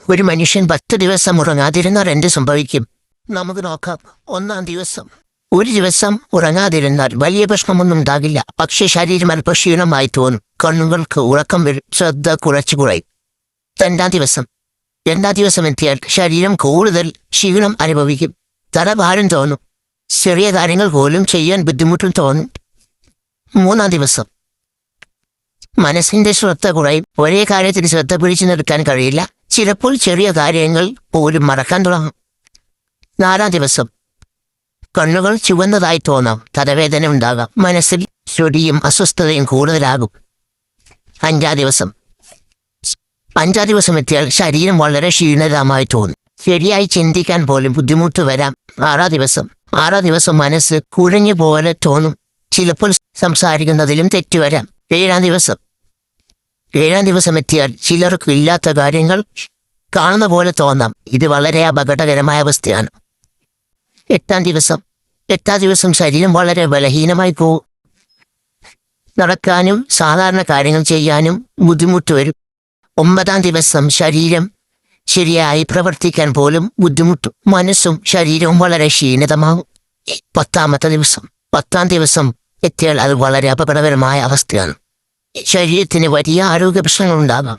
ഒരു മനുഷ്യൻ 10 ദിവസം ഉറങ്ങാതിരുന്നാൽ എന്ത് സംഭവിക്കും? നമുക്ക് നോക്കാം. 1-ാം ദിവസം. ഒരു ദിവസം ഉറങ്ങാതിരുന്നാൽ വലിയ പ്രശ്നമൊന്നും ഉണ്ടാകില്ല. പക്ഷേ ശരീരം അല്പ ക്ഷീണമായി തോന്നും. കണ്ണുകൾക്ക് ഉറക്കം വരും. ശ്രദ്ധ കുറച്ചു കുറയും. 2-ാം ദിവസം എത്തിയാൽ ശരീരം കൂടുതൽ ക്ഷീണം അനുഭവിക്കും. തലഭാരം തോന്നും. ചെറിയ കാര്യങ്ങൾ പോലും ചെയ്യാൻ ബുദ്ധിമുട്ടും തോന്നും. 3-ാം ദിവസം മനസ്സിന്റെ ശ്രദ്ധ കുറയും. ഒരേ കാര്യത്തിൽ ശ്രദ്ധ പിടിച്ചു നിർത്താൻ കഴിയില്ല. ചിലപ്പോൾ ചെറിയ കാര്യങ്ങൾ പോലും മറക്കാൻ തുടങ്ങും. 4-ാം ദിവസം കണ്ണുകൾ ചുവന്നതായി തോന്നാം. തലവേദന ഉണ്ടാകാം. മനസ്സിൽ ചൊടിയും അസ്വസ്ഥതയും കൂടുതലാകും. 5-ാം ദിവസം എത്തിയാൽ ശരീരം വളരെ ക്ഷീണിതമായി തോന്നും. ശരിയായി ചിന്തിക്കാൻ പോലും ബുദ്ധിമുട്ട് വരാം. 6-ാം ദിവസം മനസ്സ് കുഴഞ്ഞു പോലെ തോന്നും. ചിലപ്പോൾ സംസാരിക്കുന്നതിലും തെറ്റുവരാം. 7-ാം ദിവസം എത്തിയാൽ ചിലർക്ക് ഇല്ലാത്ത കാര്യങ്ങൾ കാണുന്ന പോലെ തോന്നാം. ഇത് വളരെ അപകടകരമായ അവസ്ഥയാണ്. 8-ാം ദിവസം ശരീരം വളരെ ബലഹീനമായി പോകും. നടക്കാനും സാധാരണ കാര്യങ്ങൾ ചെയ്യാനും ബുദ്ധിമുട്ട് വരും. 9-ാം ദിവസം ശരീരം ശരിയായി പ്രവർത്തിക്കാൻ പോലും ബുദ്ധിമുട്ടും. മനസ്സും ശരീരവും വളരെ ക്ഷീണിതമാകും. 10-ാം ദിവസം എത്തിയാൽ അത് വളരെ അപകടകരമായ അവസ്ഥയാണ്. ശരീരത്തിന് വലിയ ആരോഗ്യ പ്രശ്നങ്ങളുണ്ടാകാം.